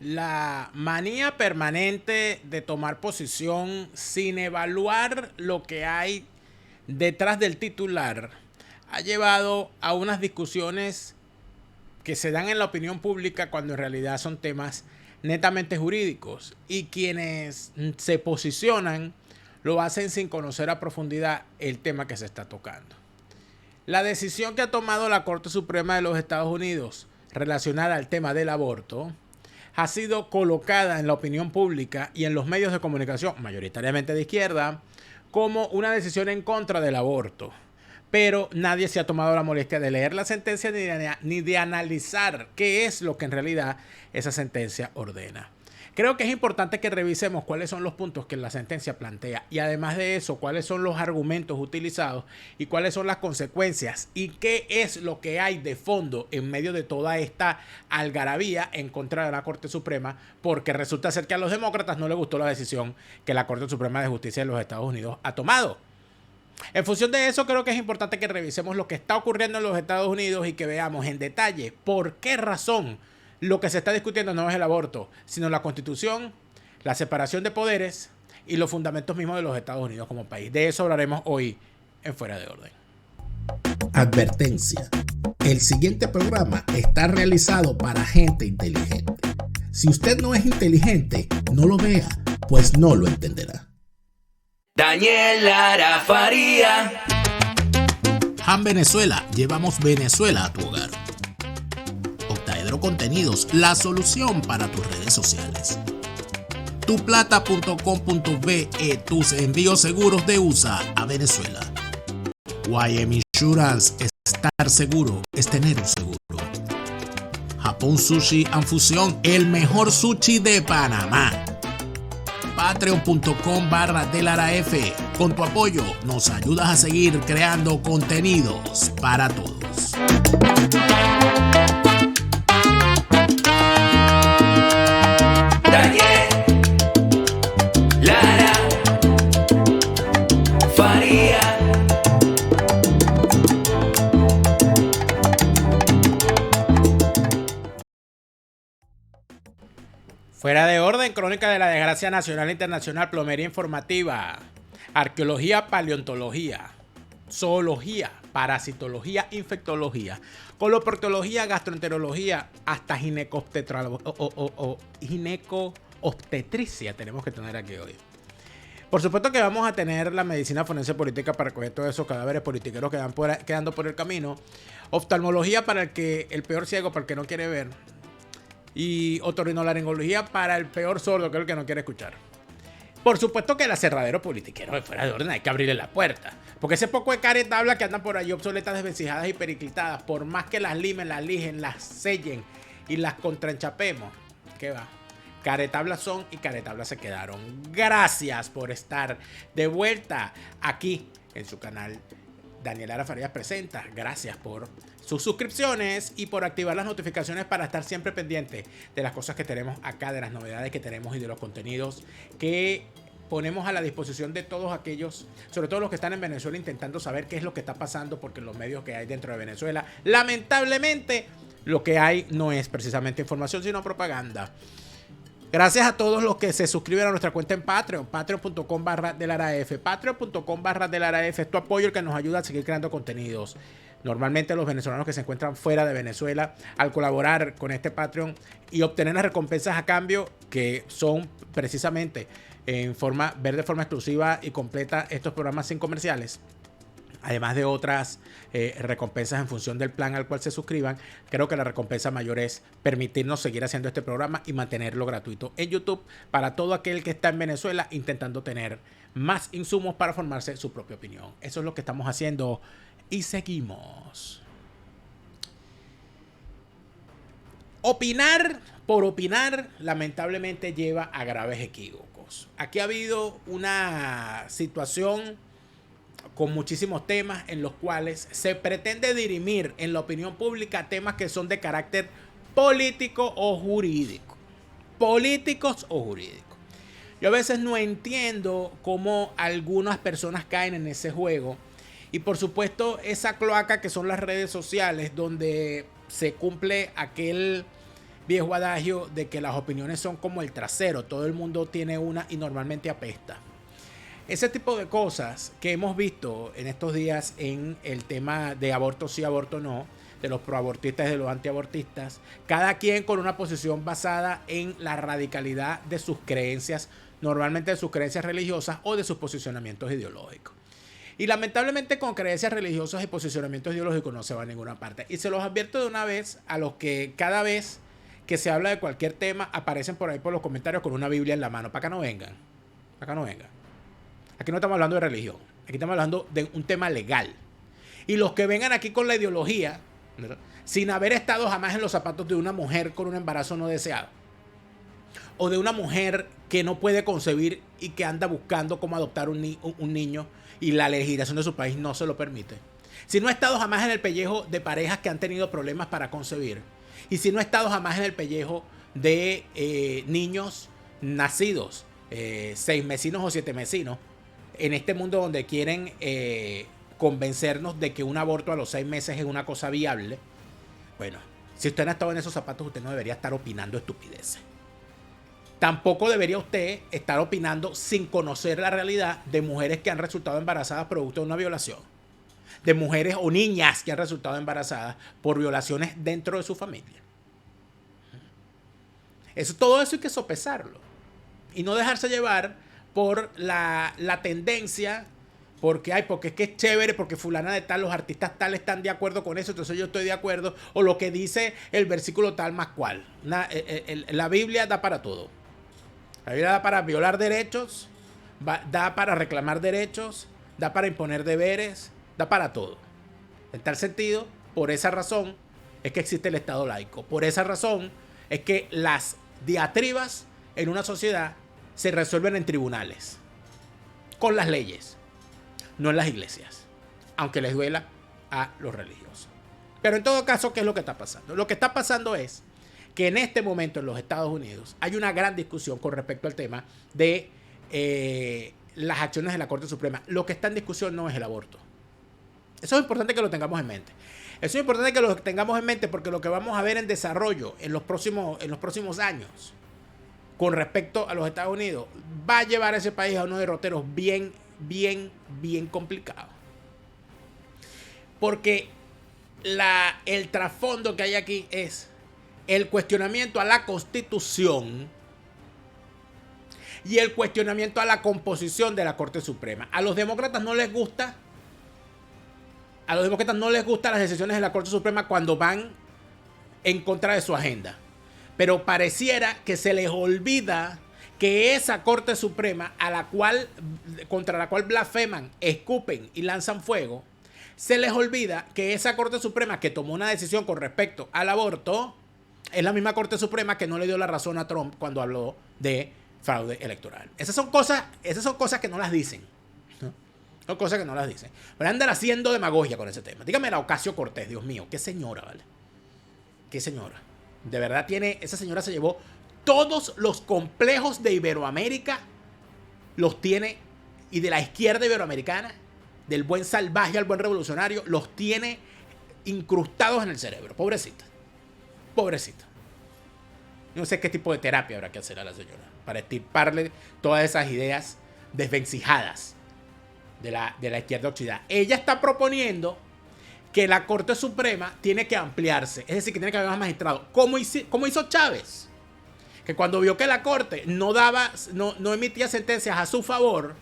La manía permanente de tomar posición sin evaluar lo que hay detrás del titular ha llevado a unas discusiones que se dan en la opinión pública cuando en realidad son temas netamente jurídicos, y quienes se posicionan lo hacen sin conocer a profundidad el tema que se está tocando. La decisión que ha tomado la Corte Suprema de los Estados Unidos relacionada al tema del aborto ha sido colocada en la opinión pública y en los medios de comunicación, mayoritariamente de izquierda, como una decisión en contra del aborto. Pero nadie se ha tomado la molestia de leer la sentencia ni de analizar qué es lo que en realidad esa sentencia ordena. Creo que es importante que revisemos cuáles son los puntos que la sentencia plantea, y además de eso, cuáles son los argumentos utilizados y cuáles son las consecuencias y qué es lo que hay de fondo en medio de toda esta algarabía en contra de la Corte Suprema, porque resulta ser que a los demócratas no les gustó la decisión que la Corte Suprema de Justicia de los Estados Unidos ha tomado. En función de eso, creo que es importante que revisemos lo que está ocurriendo en los Estados Unidos y que veamos en detalle por qué razón lo que se está discutiendo no es el aborto, sino la Constitución, la separación de poderes y los fundamentos mismos de los Estados Unidos como país. De eso hablaremos hoy en Fuera de Orden. Advertencia. El siguiente programa está realizado para gente inteligente. Si usted no es inteligente, no lo vea, pues no lo entenderá. Daniel Lara Faría. Han Venezuela, llevamos Venezuela a tu hogar. Octaedro Contenidos, la solución para tus redes sociales. Tuplata.com.be, tus envíos seguros de USA a Venezuela. YM Insurance, estar seguro es tener un seguro. Japón Sushi and Fusión, el mejor sushi de Panamá. Patreon.com/DelaraF. Con tu apoyo nos ayudas a seguir creando contenidos para todos. Daniel Lara Faría. Fuera de Orden, crónica de la desgracia nacional e internacional, plomería informativa, arqueología, paleontología, zoología, parasitología, infectología, coloproctología, gastroenterología, hasta gineco-obstetricia tenemos que tener aquí hoy. Por supuesto que vamos a tener la medicina forense política para recoger todos esos cadáveres politiqueros que van quedando por el camino, oftalmología para el peor ciego, para el que no quiere ver, y otorrinolaringología para el peor sordo, que es el que no quiere escuchar. Por supuesto que el aserradero politiquero de Fuera de Orden hay que abrirle la puerta, porque ese poco de caretabla que andan por ahí obsoletas, desvencijadas y periclitadas, por más que las limen, las lijen, las sellen y las contranchapemos, ¿qué va? Caretablas son y caretablas se quedaron. Gracias por estar de vuelta aquí en su canal Daniel Lara Farías Presenta. Gracias por sus suscripciones y por activar las notificaciones para estar siempre pendiente de las cosas que tenemos acá, de las novedades que tenemos y de los contenidos que ponemos a la disposición de todos aquellos, sobre todo los que están en Venezuela, intentando saber qué es lo que está pasando, porque en los medios que hay dentro de Venezuela, lamentablemente, lo que hay no es precisamente información, sino propaganda. Gracias a todos los que se suscriben a nuestra cuenta en Patreon, patreon.com/DelaraF. Patreon.com/DelaraF es tu apoyo, el que nos ayuda a seguir creando contenidos. Normalmente los venezolanos que se encuentran fuera de Venezuela, al colaborar con este Patreon y obtener las recompensas a cambio, que son precisamente ver de forma exclusiva y completa estos programas sin comerciales, además de otras recompensas en función del plan al cual se suscriban, creo que la recompensa mayor es permitirnos seguir haciendo este programa y mantenerlo gratuito en YouTube para todo aquel que está en Venezuela intentando tener más insumos para formarse su propia opinión. Eso es lo que estamos haciendo y seguimos. Opinar por opinar lamentablemente lleva a graves equívocos. Aquí ha habido una situación con muchísimos temas en los cuales se pretende dirimir en la opinión pública temas que son de carácter político o jurídico. Políticos o jurídicos. Yo a veces no entiendo cómo algunas personas caen en ese juego. Y por supuesto esa cloaca que son las redes sociales, donde se cumple aquel viejo adagio de que las opiniones son como el trasero, todo el mundo tiene una y normalmente apesta. Ese tipo de cosas que hemos visto en estos días en el tema de aborto sí, aborto no, de los proabortistas y de los antiabortistas, cada quien con una posición basada en la radicalidad de sus creencias, normalmente de sus creencias religiosas o de sus posicionamientos ideológicos. Y lamentablemente con creencias religiosas y posicionamientos ideológicos no se va a ninguna parte. Y se los advierto de una vez a los que cada vez que se habla de cualquier tema aparecen por ahí por los comentarios con una Biblia en la mano. Para acá no vengan. Para acá no vengan. Aquí no estamos hablando de religión. Aquí estamos hablando de un tema legal. Y los que vengan aquí con la ideología, ¿verdad?, sin haber estado jamás en los zapatos de una mujer con un embarazo no deseado, o de una mujer que no puede concebir y que anda buscando cómo adoptar un niño y la legislación de su país no se lo permite. Si no ha estado jamás en el pellejo de parejas que han tenido problemas para concebir, y si no ha estado jamás en el pellejo de niños nacidos 6 mesinos o 7 mesinos, en este mundo donde quieren convencernos de que un aborto a los 6 meses es una cosa viable, bueno, si usted no ha estado en esos zapatos, usted no debería estar opinando estupideces. Tampoco debería usted estar opinando sin conocer la realidad de mujeres que han resultado embarazadas producto de una violación, de mujeres o niñas que han resultado embarazadas por violaciones dentro de su familia. Todo eso hay que sopesarlo y no dejarse llevar por la tendencia, porque es que es chévere, porque fulana de tal, los artistas tal están de acuerdo con eso, entonces yo estoy de acuerdo, o lo que dice el versículo tal más cual. La Biblia da para todo. La Biblia da para violar derechos, da para reclamar derechos, da para imponer deberes, da para todo. En tal sentido, por esa razón es que existe el Estado laico. Por esa razón es que las diatribas en una sociedad se resuelven en tribunales, con las leyes, no en las iglesias, aunque les duela a los religiosos. Pero en todo caso, ¿qué es lo que está pasando? Lo que está pasando es que en este momento en los Estados Unidos hay una gran discusión con respecto al tema de las acciones de la Corte Suprema. Lo que está en discusión no es el aborto. Eso es importante que lo tengamos en mente. Eso es importante que lo tengamos en mente porque lo que vamos a ver en desarrollo en los próximos años con respecto a los Estados Unidos va a llevar a ese país a unos derroteros bien complicados. Porque el trasfondo que hay aquí es el cuestionamiento a la Constitución y el cuestionamiento a la composición de la Corte Suprema. A los demócratas no les gusta. A los demócratas no les gustan las decisiones de la Corte Suprema cuando van en contra de su agenda. Pero pareciera que se les olvida que esa Corte Suprema contra la cual blasfeman, escupen y lanzan fuego, se les olvida que esa Corte Suprema que tomó una decisión con respecto al aborto es la misma Corte Suprema que no le dio la razón a Trump cuando habló de fraude electoral. Esas son cosas que no las dicen. Son cosas que no las dicen. Pero andan haciendo demagogia con ese tema. Dígame la Ocasio-Cortez, Dios mío. Qué señora, ¿vale? Qué señora. De verdad esa señora se llevó todos los complejos de Iberoamérica. Los tiene. Y de la izquierda iberoamericana. Del buen salvaje al buen revolucionario. Los tiene incrustados en el cerebro. Pobrecita. Pobrecita. No sé qué tipo de terapia habrá que hacer a la señora. Para estirparle todas esas ideas desvencijadas de la izquierda occidental. Ella está proponiendo que la Corte Suprema tiene que ampliarse, es decir, que tiene que haber más magistrados, como hizo Chávez, que cuando vio que la Corte no emitía sentencias a su favor,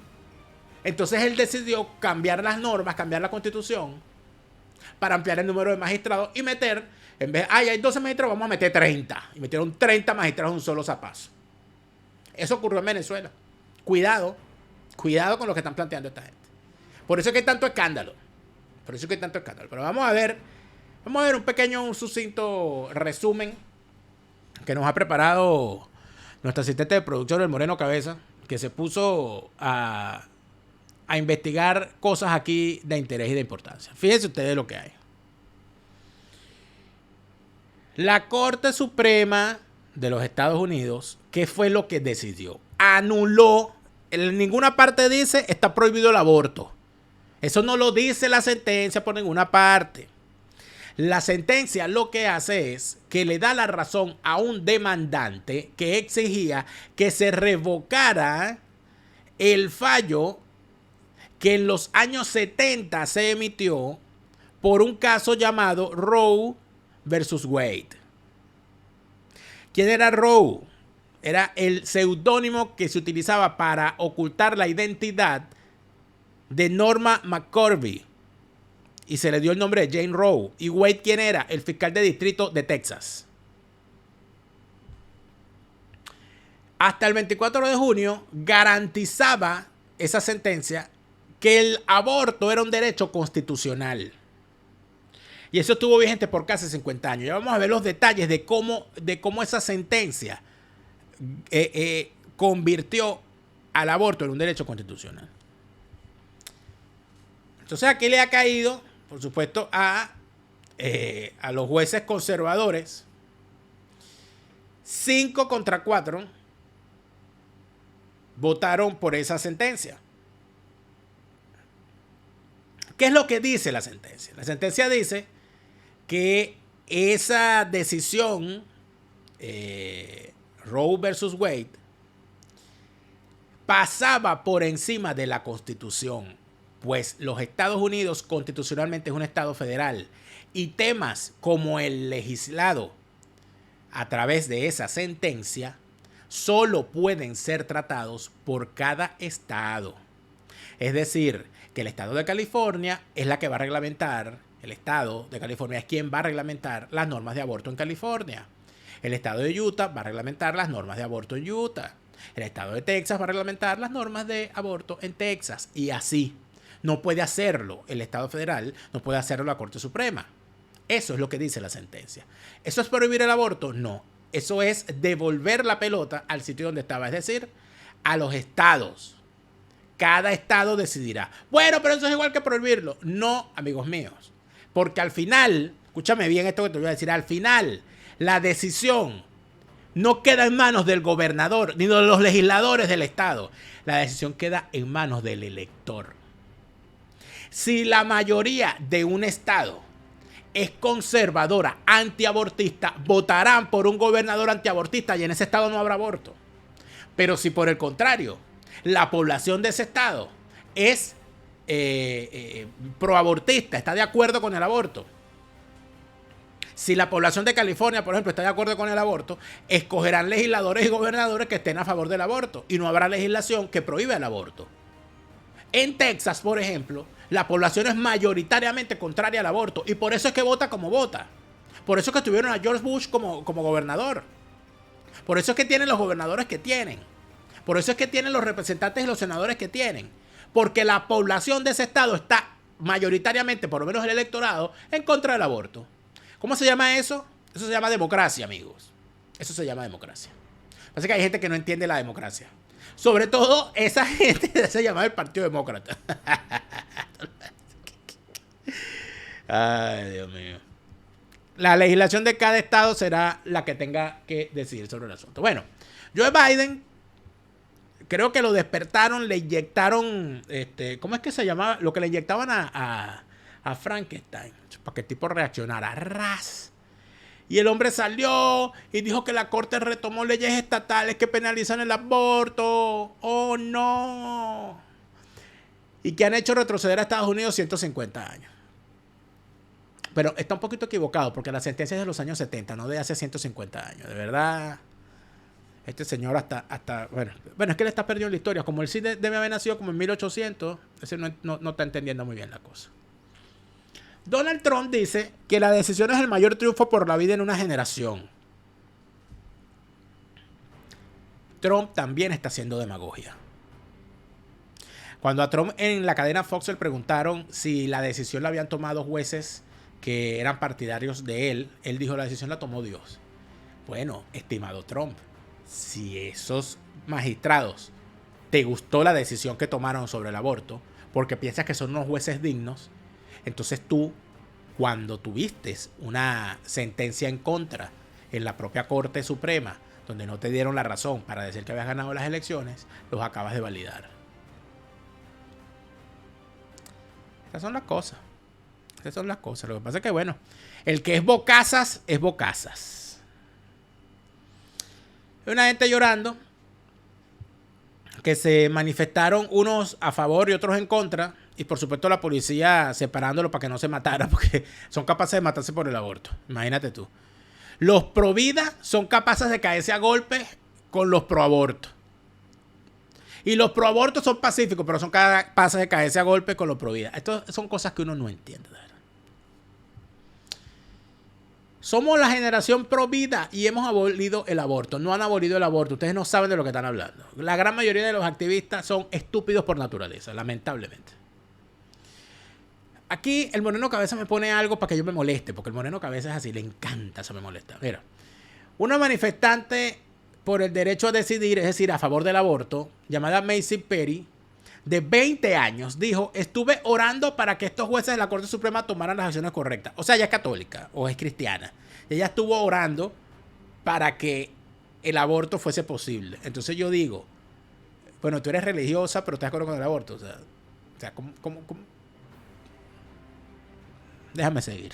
entonces él decidió cambiar las normas, cambiar la Constitución para ampliar el número de magistrados y meter, en vez de, hay 12 magistrados, vamos a meter 30, y metieron 30 magistrados en un solo zapazo. Eso ocurrió en Venezuela. Cuidado con lo que están planteando esta gente. Por eso es que hay tanto escándalo. Pero vamos a ver un pequeño, sucinto resumen que nos ha preparado nuestro asistente de producción, el Moreno Cabeza, que se puso a investigar cosas aquí de interés y de importancia. Fíjense ustedes lo que hay. La Corte Suprema de los Estados Unidos, ¿qué fue lo que decidió? Anuló. En ninguna parte dice está prohibido el aborto. Eso no lo dice la sentencia por ninguna parte. La sentencia lo que hace es que le da la razón a un demandante que exigía que se revocara el fallo que en los años 70 se emitió por un caso llamado Roe versus Wade. ¿Quién era Roe? Era el seudónimo que se utilizaba para ocultar la identidad de Norma McCorvey. Y se le dio el nombre de Jane Roe. ¿Y Wade quién era? El fiscal de distrito de Texas. Hasta el 24 de junio garantizaba esa sentencia que el aborto era un derecho constitucional. Y eso estuvo vigente por casi 50 años. Ya vamos a ver los detalles de cómo esa sentencia convirtió al aborto en un derecho constitucional. Entonces aquí le ha caído, por supuesto, a los jueces conservadores 5 contra 4 votaron por esa sentencia. ¿Qué es lo que dice la sentencia? La sentencia dice que esa decisión, Roe versus Wade, pasaba por encima de la Constitución, pues los Estados Unidos constitucionalmente es un estado federal y temas como el legislado a través de esa sentencia solo pueden ser tratados por cada estado. Es decir, que el estado de California es la que va a reglamentar, el estado de California es quien va a reglamentar las normas de aborto en California. El estado de Utah va a reglamentar las normas de aborto en Utah. El estado de Texas va a reglamentar las normas de aborto en Texas. Y así. No puede hacerlo el Estado federal, no puede hacerlo la Corte Suprema. Eso es lo que dice la sentencia. ¿Eso es prohibir el aborto? No. Eso es devolver la pelota al sitio donde estaba. Es decir, a los estados. Cada estado decidirá. Bueno, pero eso es igual que prohibirlo. No, amigos míos. Porque al final, escúchame bien esto que te voy a decir, al final la decisión no queda en manos del gobernador ni de los legisladores del estado. La decisión queda en manos del elector. Si la mayoría de un estado es conservadora, antiabortista, votarán por un gobernador antiabortista y en ese estado no habrá aborto. Pero si por el contrario, la población de ese estado es proabortista, está de acuerdo con el aborto. Si la población de California, por ejemplo, está de acuerdo con el aborto, escogerán legisladores y gobernadores que estén a favor del aborto y no habrá legislación que prohíba el aborto. En Texas, por ejemplo, la población es mayoritariamente contraria al aborto y por eso es que vota como vota. Por eso es que tuvieron a George Bush como gobernador. Por eso es que tienen los gobernadores que tienen. Por eso es que tienen los representantes y los senadores que tienen. Porque la población de ese estado está mayoritariamente, por lo menos el electorado, en contra del aborto. ¿Cómo se llama eso? Eso se llama democracia, amigos. Eso se llama democracia. Así que hay gente que no entiende la democracia. Sobre todo esa gente se llama el Partido Demócrata. Ay, Dios mío. La legislación de cada estado será la que tenga que decidir sobre el asunto. Bueno, Joe Biden, creo que lo despertaron, le inyectaron, ¿cómo es que se llamaba? Lo que le inyectaban a Frankenstein, para que el tipo reaccionara. ¡Ras! Y el hombre salió y dijo que la corte retomó leyes estatales que penalizan el aborto. ¡Oh, no! Y que han hecho retroceder a Estados Unidos 150 años. Pero está un poquito equivocado porque la sentencia es de los años 70, no de hace 150 años. De verdad, este señor hasta bueno, es que él está perdiendo la historia. Como él sí debe haber nacido como en 1800, ese no está entendiendo muy bien la cosa. Donald Trump dice que la decisión es el mayor triunfo por la vida en una generación. Trump también está haciendo demagogia. Cuando a Trump en la cadena Fox le preguntaron si la decisión la habían tomado jueces que eran partidarios de él, él dijo: la decisión la tomó Dios. Bueno, estimado Trump, si esos magistrados te gustó la decisión que tomaron sobre el aborto, porque piensas que son unos jueces dignos, entonces tú, cuando tuviste una sentencia en contra en la propia Corte Suprema, donde no te dieron la razón para decir que habías ganado las elecciones, los acabas de validar. Esas son las cosas. Esas son las cosas. Lo que pasa es que, bueno, el que es bocazas, es bocazas. Hay una gente llorando que se manifestaron unos a favor y otros en contra. Y por supuesto la policía separándolo para que no se matara, porque son capaces de matarse por el aborto. Imagínate tú. Los pro vida son capaces de caerse a golpes con los pro aborto. Y los pro aborto son pacíficos, pero son capaces de caerse a golpes con los pro vida. Estas son cosas que uno no entiende, ¿verdad? Somos la generación pro vida y hemos abolido el aborto. No han abolido el aborto. Ustedes no saben de lo que están hablando. La gran mayoría de los activistas son estúpidos por naturaleza, lamentablemente. Aquí el Moreno Cabeza me pone algo para que yo me moleste, porque el Moreno Cabeza es así, le encanta, eso me molesta. Mira, una manifestante por el derecho a decidir, es decir, a favor del aborto, llamada Macy Perry, de 20 años, dijo: estuve orando para que estos jueces de la Corte Suprema tomaran las acciones correctas. O sea, ella es católica o es cristiana. Ella estuvo orando para que el aborto fuese posible. Entonces yo digo, bueno, tú eres religiosa, pero estás de acuerdo con el aborto. O sea, ¿cómo? Déjame seguir.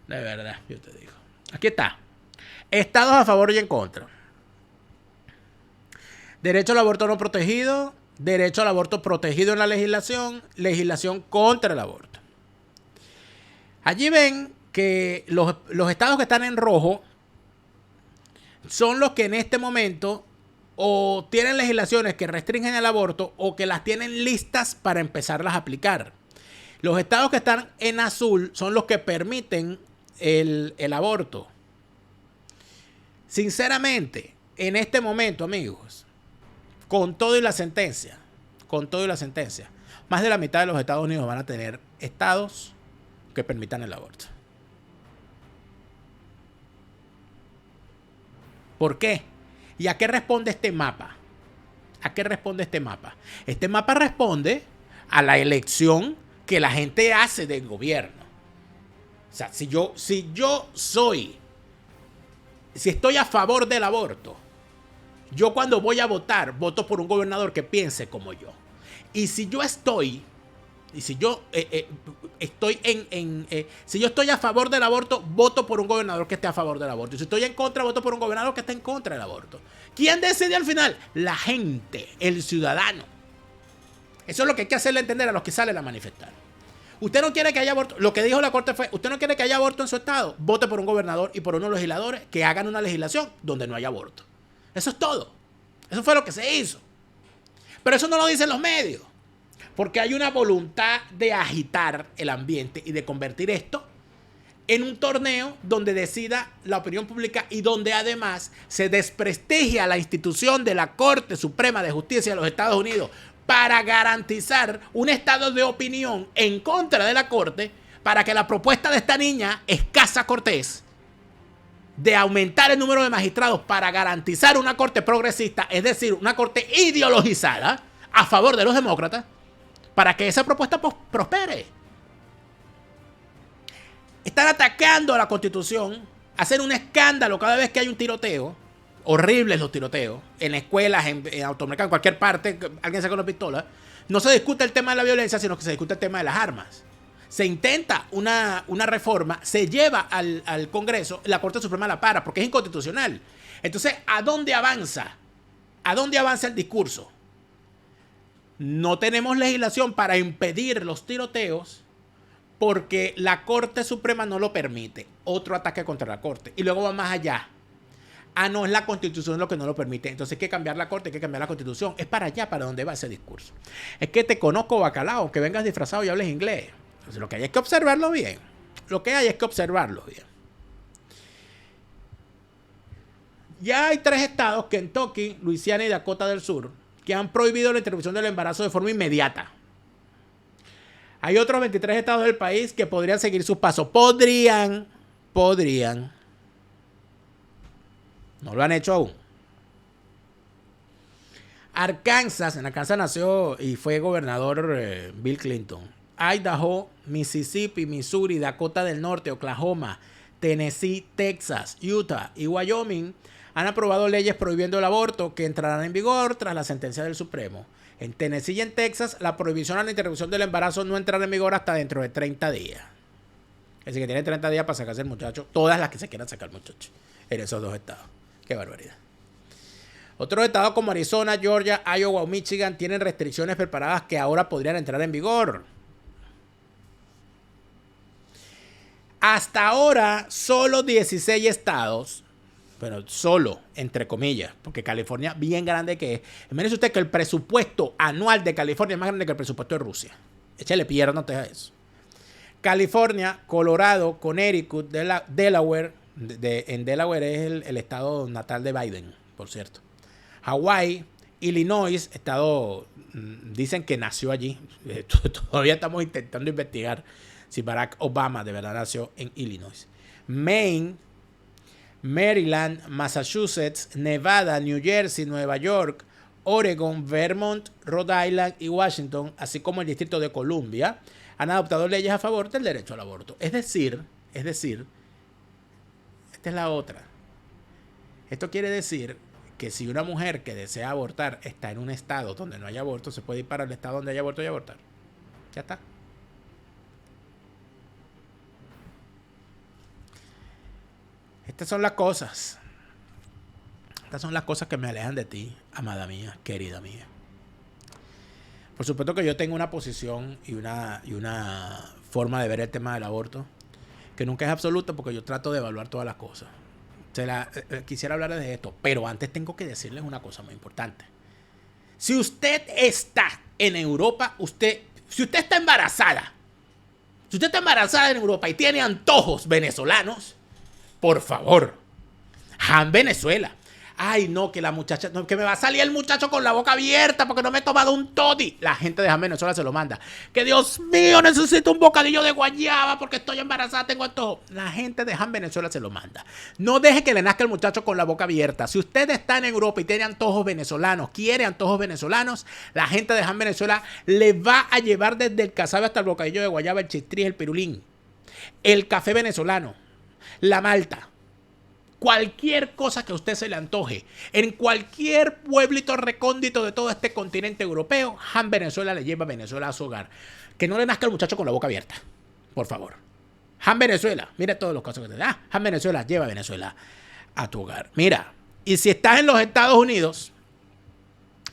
De verdad, yo te digo. Aquí está. Estados a favor y en contra. Derecho al aborto no protegido. Derecho al aborto protegido en la legislación. Legislación contra el aborto. Allí ven que los estados que están en rojo son los que en este momento o tienen legislaciones que restringen el aborto o que las tienen listas para empezarlas a aplicar. Los estados que están en azul son los que permiten el aborto. Sinceramente, en este momento, amigos, con todo y la sentencia, más de la mitad de los Estados Unidos van a tener estados que permitan el aborto. ¿Por qué? ¿Y a qué responde este mapa? Este mapa responde a la elección que la gente hace del gobierno. O sea, si estoy a favor del aborto, yo cuando voy a votar, voto por un gobernador que piense como yo. Y si yo estoy a favor del aborto, voto por un gobernador que esté a favor del aborto. Y si estoy en contra, voto por un gobernador que esté en contra del aborto. ¿Quién decide al final? La gente, el ciudadano. Eso es lo que hay que hacerle entender a los que salen a manifestar. Usted no quiere que haya aborto. Lo que dijo la Corte fue: usted no quiere que haya aborto en su estado, vote por un gobernador y por unos legisladores que hagan una legislación donde no haya aborto. Eso es todo. Eso fue lo que se hizo. Pero eso no lo dicen los medios. Porque hay una voluntad de agitar el ambiente y de convertir esto en un torneo donde decida la opinión pública y donde además se desprestigia la institución de la Corte Suprema de Justicia de los Estados Unidos para garantizar un estado de opinión en contra de la Corte, para que la propuesta de esta niña escasa Cortés de aumentar el número de magistrados para garantizar una Corte progresista, es decir, una Corte ideologizada a favor de los demócratas, para que esa propuesta prospere. Están atacando a la Constitución, hacen un escándalo cada vez que hay un tiroteo. Horribles los tiroteos, en escuelas, en automercados, en cualquier parte, alguien saca una pistola. No se discute el tema de la violencia, sino que se discute el tema de las armas. Se intenta una reforma, se lleva al Congreso, la Corte Suprema la para, porque es inconstitucional. Entonces, ¿a dónde avanza? ¿A dónde avanza el discurso? No tenemos legislación para impedir los tiroteos porque la Corte Suprema no lo permite. Otro ataque contra la Corte. Y luego va más allá. No, es la Constitución lo que no lo permite. Entonces hay que cambiar la Corte, hay que cambiar la Constitución. Es para allá, para donde va ese discurso. Es que te conozco, bacalao, que vengas disfrazado y hables inglés. Entonces lo que hay es que observarlo bien. Ya hay 3 estados, Kentucky, Luisiana y Dakota del Sur, que han prohibido la interrupción del embarazo de forma inmediata. Hay otros 23 estados del país que podrían seguir sus pasos. Podrían. No lo han hecho aún. Arkansas, en Arkansas nació y fue gobernador Bill Clinton. Idaho, Mississippi, Missouri, Dakota del Norte, Oklahoma, Tennessee, Texas, Utah y Wyoming han aprobado leyes prohibiendo el aborto que entrarán en vigor tras la sentencia del Supremo. En Tennessee y en Texas, la prohibición a la interrupción del embarazo no entrará en vigor hasta dentro de 30 días. Es decir, que tiene 30 días para sacarse el muchacho. Todas las que se quieran sacar el muchacho. En esos dos estados. Qué barbaridad. Otros estados como Arizona, Georgia, Iowa o Michigan tienen restricciones preparadas que ahora podrían entrar en vigor. Hasta ahora, solo 16 estados, pero solo, entre comillas, porque California, bien grande que es. Imagínese usted que el presupuesto anual de California es más grande que el presupuesto de Rusia. Échale pierna a eso. California, Colorado, Connecticut, Delaware. En Delaware es el estado natal de Biden, por cierto. Hawái, Illinois, estado, dicen que nació allí. Todavía estamos intentando investigar si Barack Obama de verdad nació en Illinois. Maine, Maryland, Massachusetts, Nevada, New Jersey, Nueva York, Oregon, Vermont, Rhode Island y Washington, así como el Distrito de Columbia, han adoptado leyes a favor del derecho al aborto. Es decir, esta es la otra. Esto quiere decir que si una mujer que desea abortar está en un estado donde no hay aborto, se puede ir para el estado donde hay aborto y abortar. Ya está. Estas son las cosas. Estas son las cosas que me alejan de ti, amada mía, querida mía. Por supuesto que yo tengo una posición y una forma de ver el tema del aborto que nunca es absoluta porque yo trato de evaluar todas las cosas. Quisiera hablar de esto, pero antes tengo que decirles una cosa muy importante. Si usted está en Europa, si usted está embarazada en Europa y tiene antojos venezolanos, por favor, Han Venezuela. Ay, no, que la muchacha, no, que me va a salir el muchacho con la boca abierta porque no me he tomado un toddy. La gente de Han Venezuela se lo manda. Que Dios mío, necesito un bocadillo de guayaba porque estoy embarazada, tengo antojo. La gente de Han Venezuela se lo manda. No deje que le nazca el muchacho con la boca abierta. Si usted está en Europa y tiene antojos venezolanos, quiere antojos venezolanos, la gente de Han Venezuela le va a llevar desde el casabe hasta el bocadillo de guayaba, el chistrí, el pirulín, el café venezolano, la malta. Cualquier cosa que a usted se le antoje, en cualquier pueblito recóndito de todo este continente europeo, Han Venezuela le lleva a Venezuela a su hogar. Que no le nazca el muchacho con la boca abierta, por favor. Han Venezuela, mira todos los casos que te da. Han Venezuela lleva a Venezuela a tu hogar. Mira, y si estás en los Estados Unidos,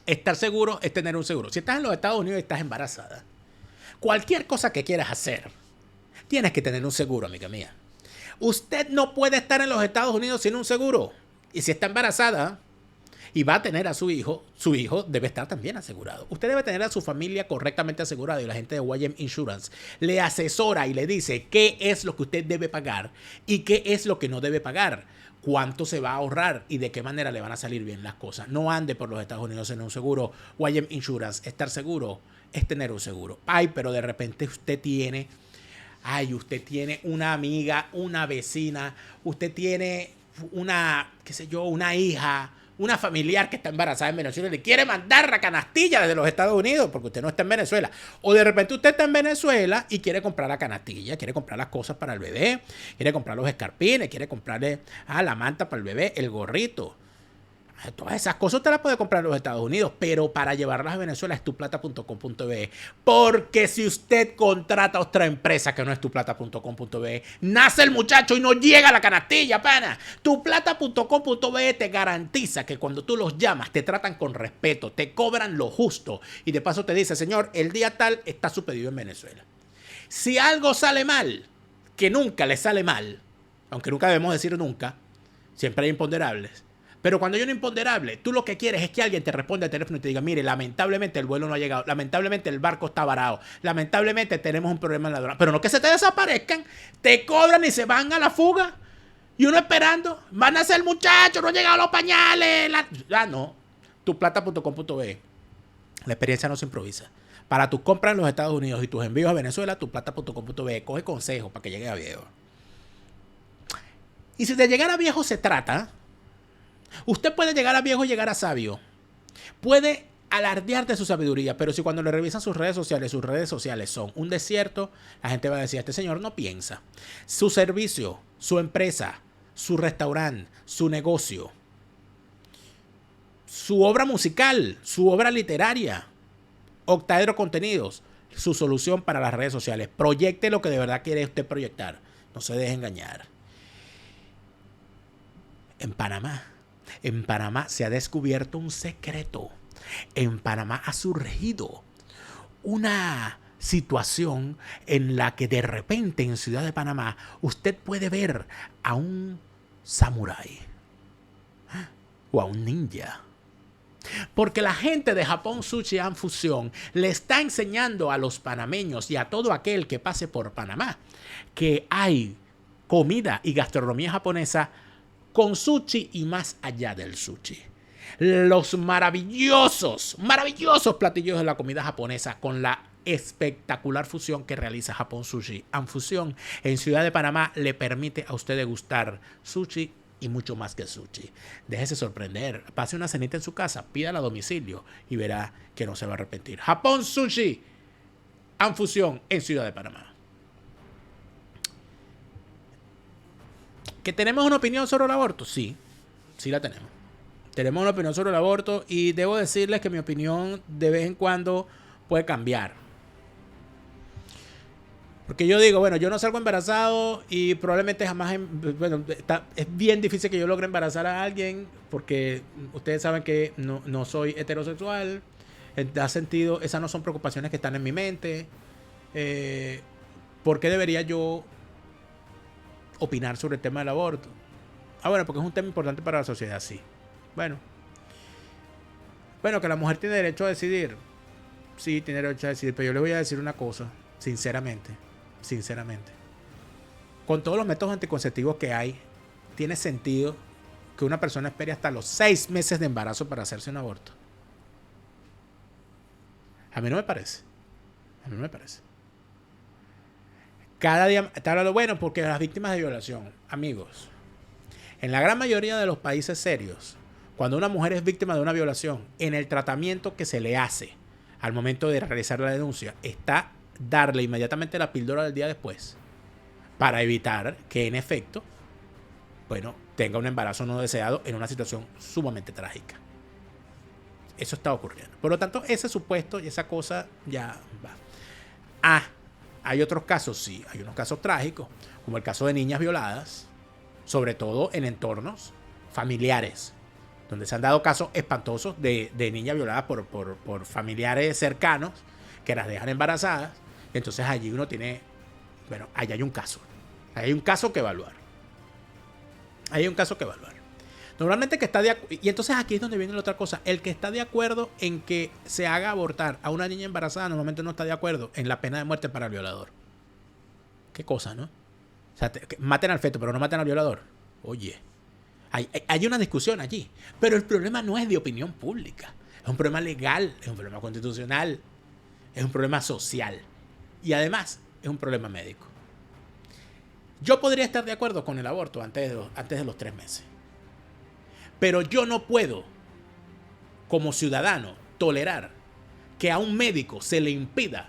estar seguro es tener un seguro. Si estás en los Estados Unidos y estás embarazada, cualquier cosa que quieras hacer, tienes que tener un seguro, amiga mía. Usted no puede estar en los Estados Unidos sin un seguro. Y si está embarazada y va a tener a su hijo debe estar también asegurado. Usted debe tener a su familia correctamente asegurada y la gente de YM Insurance le asesora y le dice qué es lo que usted debe pagar y qué es lo que no debe pagar, cuánto se va a ahorrar y de qué manera le van a salir bien las cosas. No ande por los Estados Unidos en un seguro. YM Insurance, estar seguro es tener un seguro. Ay, pero de repente usted tiene una amiga, una vecina, usted tiene una hija, una familiar que está embarazada en Venezuela y le quiere mandar la canastilla desde los Estados Unidos porque usted no está en Venezuela. O de repente usted está en Venezuela y quiere comprar la canastilla, quiere comprar las cosas para el bebé, quiere comprar los escarpines, quiere comprarle la manta para el bebé, el gorrito. Todas esas cosas usted las puede comprar en los Estados Unidos, pero para llevarlas a Venezuela es tuplata.com.be. Porque si usted contrata a otra empresa que no es tuplata.com.be, nace el muchacho y no llega a la canastilla, pana. Tuplata.com.be te garantiza que cuando tú los llamas te tratan con respeto, te cobran lo justo y de paso te dice, señor, el día tal está su pedido en Venezuela. Si algo sale mal, que nunca le sale mal, aunque nunca debemos decir nunca, siempre hay imponderables. Pero cuando hay un imponderable, tú lo que quieres es que alguien te responda al teléfono y te diga, mire, lamentablemente el vuelo no ha llegado, lamentablemente el barco está varado, lamentablemente tenemos un problema en la aduana. Pero no que se te desaparezcan, te cobran y se van a la fuga. Y uno esperando, van a ser muchachos, no han llegado los pañales. No, tuplata.com.be. La experiencia no se improvisa. Para tus compras en los Estados Unidos y tus envíos a Venezuela, tuplata.com.be. Coge consejos para que llegue a viejo. Y si de llegar a viejo se trata, usted puede llegar a viejo y llegar a sabio. Puede alardear de su sabiduría, pero si cuando le revisan sus redes sociales son un desierto, la gente va a decir, este señor no piensa. Su servicio, su empresa, su restaurante, su negocio, su obra musical, su obra literaria, Octaedro Contenidos, su solución para las redes sociales. Proyecte lo que de verdad quiere usted proyectar. No se deje engañar. En Panamá se ha descubierto un secreto. En Panamá ha surgido una situación en la que de repente en Ciudad de Panamá usted puede ver a un samurái o a un ninja. Porque la gente de Japón Sushi and Fusion le está enseñando a los panameños y a todo aquel que pase por Panamá que hay comida y gastronomía japonesa con sushi y más allá del sushi. Los maravillosos platillos de la comida japonesa con la espectacular fusión que realiza Japón Sushi and Fusion en Ciudad de Panamá le permite a usted degustar sushi y mucho más que sushi. Déjese sorprender. Pase una cenita en su casa, pídala a domicilio y verá que no se va a arrepentir. Japón Sushi and Fusion en Ciudad de Panamá. ¿Que tenemos una opinión sobre el aborto? Sí, sí la tenemos. Tenemos una opinión sobre el aborto y debo decirles que mi opinión de vez en cuando puede cambiar. Porque yo digo, bueno, yo no salgo embarazado y probablemente jamás, es bien difícil que yo logre embarazar a alguien porque ustedes saben que no soy heterosexual. Da sentido, esas no son preocupaciones que están en mi mente. ¿Por qué debería yo opinar sobre el tema del aborto? Bueno, porque es un tema importante para la sociedad, sí. Bueno, que la mujer tiene derecho a decidir. Sí, tiene derecho a decidir, pero yo le voy a decir una cosa, sinceramente. Con todos los métodos anticonceptivos que hay, tiene sentido que una persona espere hasta los 6 meses de embarazo para hacerse un aborto. A mí no me parece. Cada día está hablando, bueno, porque las víctimas de violación, amigos, en la gran mayoría de los países serios, cuando una mujer es víctima de una violación, en el tratamiento que se le hace al momento de realizar la denuncia, está darle inmediatamente la píldora del día después para evitar que en efecto, tenga un embarazo no deseado en una situación sumamente trágica. Eso está ocurriendo. Por lo tanto, ese supuesto y esa cosa ya va. Hay otros casos, sí, hay unos casos trágicos, como el caso de niñas violadas, sobre todo en entornos familiares, donde se han dado casos espantosos de niñas violadas por familiares cercanos que las dejan embarazadas. Entonces allí uno tiene, allí hay un caso. Hay un caso que evaluar. Normalmente que está de acuerdo. Y entonces aquí es donde viene la otra cosa. El que está de acuerdo en que se haga abortar a una niña embarazada normalmente no está de acuerdo en la pena de muerte para el violador. Qué cosa, ¿no? O sea, maten al feto, pero no maten al violador. Oye, hay una discusión allí. Pero el problema no es de opinión pública. Es un problema legal, es un problema constitucional, es un problema social. Y además, es un problema médico. Yo podría estar de acuerdo con el aborto antes de los 3 meses. Pero yo no puedo, como ciudadano, tolerar que a un médico se le impida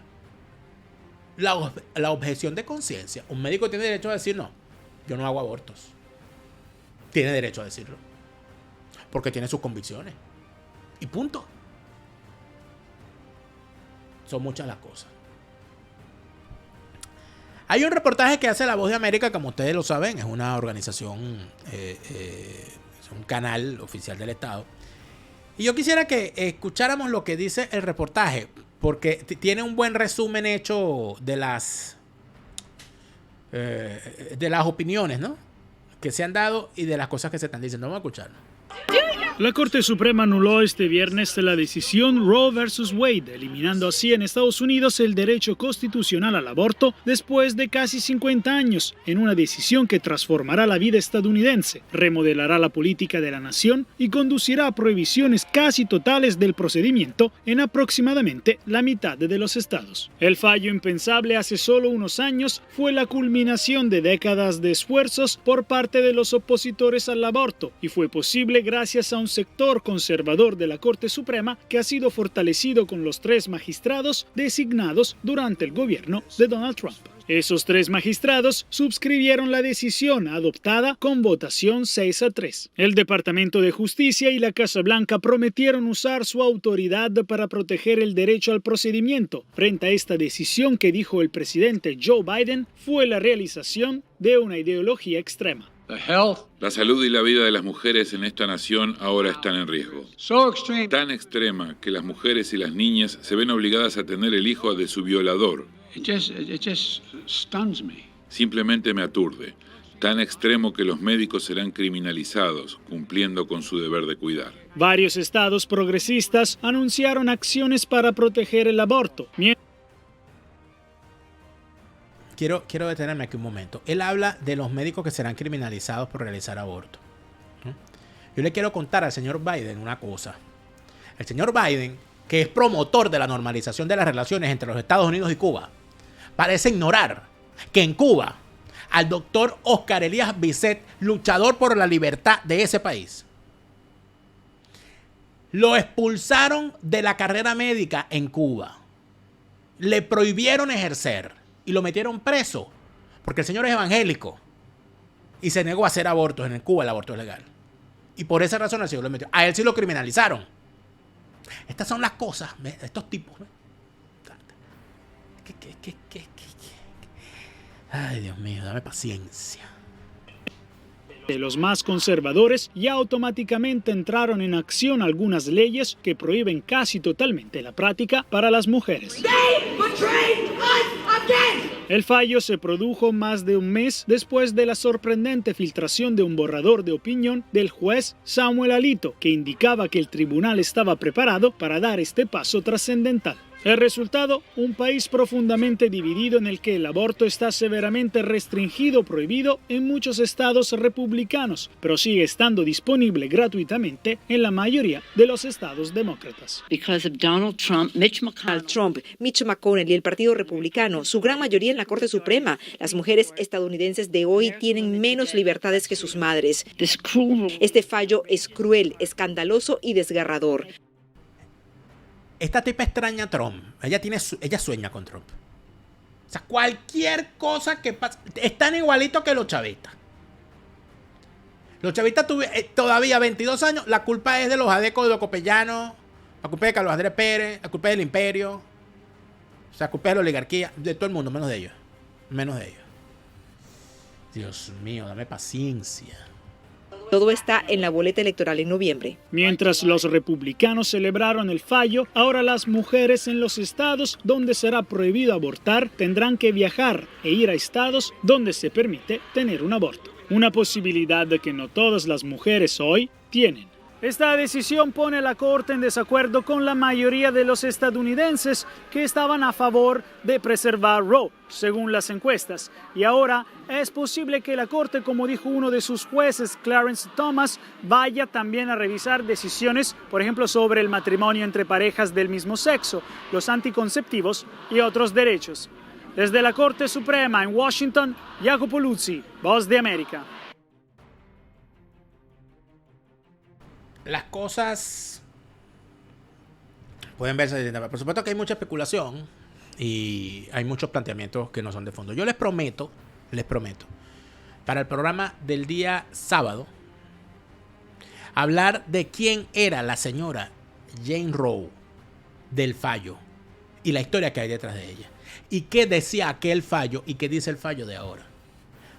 la objeción de conciencia. Un médico tiene derecho a decir, no, yo no hago abortos. Tiene derecho a decirlo. Porque tiene sus convicciones. Y punto. Son muchas las cosas. Hay un reportaje que hace La Voz de América, como ustedes lo saben, es una organización, es un canal oficial del Estado. Y yo quisiera que escucháramos lo que dice el reportaje, porque tiene un buen resumen hecho de las opiniones, ¿no?, que se han dado y de las cosas que se están diciendo. Vamos a escucharlo. La Corte Suprema anuló este viernes la decisión Roe vs. Wade, eliminando así en Estados Unidos el derecho constitucional al aborto después de casi 50 años, en una decisión que transformará la vida estadounidense, remodelará la política de la nación y conducirá a prohibiciones casi totales del procedimiento en aproximadamente la mitad de los estados. El fallo impensable hace solo unos años fue la culminación de décadas de esfuerzos por parte de los opositores al aborto y fue posible gracias a un sector conservador de la Corte Suprema que ha sido fortalecido con los 3 magistrados designados durante el gobierno de Donald Trump. Esos 3 magistrados suscribieron la decisión adoptada con votación 6-3. El Departamento de Justicia y la Casa Blanca prometieron usar su autoridad para proteger el derecho al procedimiento frente a esta decisión que, dijo el presidente Joe Biden, fue la realización de una ideología extrema. La salud y la vida de las mujeres en esta nación ahora están en riesgo. Tan extrema que las mujeres y las niñas se ven obligadas a tener el hijo de su violador. Simplemente me aturde. Tan extremo que los médicos serán criminalizados, cumpliendo con su deber de cuidar. Varios estados progresistas anunciaron acciones para proteger el aborto. Quiero detenerme aquí un momento. Él habla de los médicos que serán criminalizados por realizar aborto. Yo le quiero contar al señor Biden una cosa. El señor Biden, que es promotor de la normalización de las relaciones entre los Estados Unidos y Cuba, parece ignorar que en Cuba, al doctor Oscar Elías Bisset, luchador por la libertad de ese país, lo expulsaron de la carrera médica en Cuba. Le prohibieron ejercer. Y lo metieron preso porque el señor es evangélico y se negó a hacer abortos. En Cuba el aborto es legal. Y por esa razón el señor lo metió. A él sí lo criminalizaron. Estas son las cosas, estos tipos. Ay, Dios mío, dame paciencia. De los más conservadores ya automáticamente entraron en acción algunas leyes que prohíben casi totalmente la práctica para las mujeres. El fallo se produjo más de un mes después de la sorprendente filtración de un borrador de opinión del juez Samuel Alito, que indicaba que el tribunal estaba preparado para dar este paso trascendental. El resultado, un país profundamente dividido en el que el aborto está severamente restringido o prohibido en muchos estados republicanos, pero sigue estando disponible gratuitamente en la mayoría de los estados demócratas. Donald Trump, Mitch McConnell y el Partido Republicano, su gran mayoría en la Corte Suprema, las mujeres estadounidenses de hoy tienen menos libertades que sus madres. Este fallo es cruel, escandaloso y desgarrador. Esta tipa extraña a Trump. Ella sueña con Trump. O sea, cualquier cosa que pase. Están igualitos que los chavistas. Los chavistas todavía 22 años. La culpa es de los adecos de los copellanos. La culpa es de Carlos Andrés Pérez. La culpa es del imperio. O sea, la culpa es de la oligarquía. De todo el mundo, menos de ellos. Menos de ellos. Dios mío, dame paciencia. Todo está en la boleta electoral en noviembre. Mientras los republicanos celebraron el fallo, ahora las mujeres en los estados donde será prohibido abortar tendrán que viajar e ir a estados donde se permite tener un aborto. Una posibilidad que no todas las mujeres hoy tienen. Esta decisión pone a la Corte en desacuerdo con la mayoría de los estadounidenses que estaban a favor de preservar Roe, según las encuestas. Y ahora es posible que la Corte, como dijo uno de sus jueces, Clarence Thomas, vaya también a revisar decisiones, por ejemplo, sobre el matrimonio entre parejas del mismo sexo, los anticonceptivos y otros derechos. Desde la Corte Suprema en Washington, Jacopo Luzzi, Voz de América. Las cosas pueden verse distintas. Por supuesto que hay mucha especulación y hay muchos planteamientos que no son de fondo. Yo les prometo, para el programa del día sábado, hablar de quién era la señora Jane Roe del fallo y la historia que hay detrás de ella. Y qué decía aquel fallo y qué dice el fallo de ahora.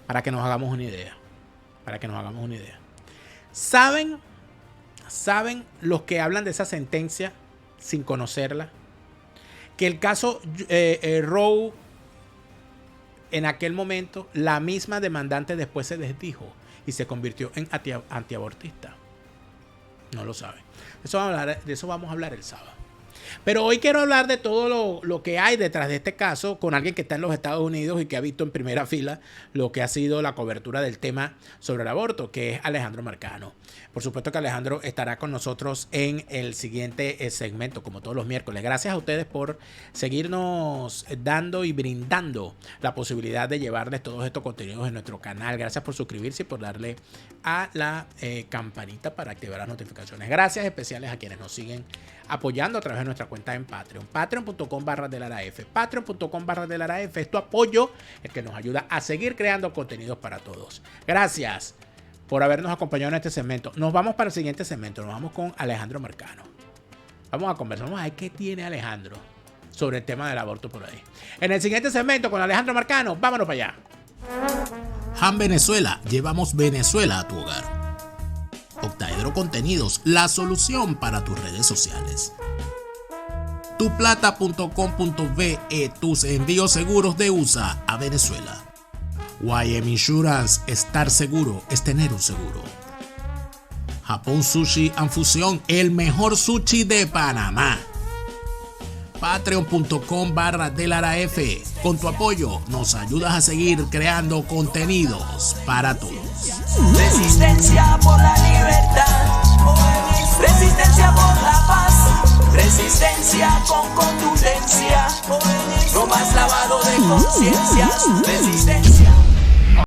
Para que nos hagamos una idea. ¿Saben los que hablan de esa sentencia sin conocerla? Que el caso Roe, en aquel momento, la misma demandante después se desdijo y se convirtió en antiabortista. No lo saben. De eso vamos a hablar el sábado. Pero hoy quiero hablar de todo lo que hay detrás de este caso con alguien que está en los Estados Unidos y que ha visto en primera fila lo que ha sido la cobertura del tema sobre el aborto, que es Alejandro Marcano. Por supuesto que Alejandro estará con nosotros en el siguiente segmento, como todos los miércoles. Gracias a ustedes por seguirnos dando y brindando la posibilidad de llevarles todos estos contenidos en nuestro canal. Gracias por suscribirse y por darle a la campanita para activar las notificaciones. Gracias especiales a quienes nos siguen apoyando a través de nuestro nuestra cuenta en Patreon. Patreon.com/DeLaraF. Patreon.com/DeLaraF es tu apoyo, el que nos ayuda a seguir creando contenidos para todos. Gracias por habernos acompañado en este segmento. Nos vamos para el siguiente segmento. Nos vamos con Alejandro Marcano. Vamos a conversar. Vamos a ver qué tiene Alejandro sobre el tema del aborto por ahí. En el siguiente segmento con Alejandro Marcano. Vámonos para allá. Han Venezuela, llevamos Venezuela a tu hogar. Octaedro Contenidos, la solución para tus redes sociales. Tuplata.com.be, tus envíos seguros de USA a Venezuela. YM Insurance, estar seguro es tener un seguro. Japón Sushi and Fusión, el mejor sushi de Panamá. Patreon.com/DeLaraF. Con tu apoyo nos ayudas a seguir creando contenidos para todos. Resistencia por la libertad, resistencia por la paz, resistencia con contundencia, no más lavado de conciencias, resistencia.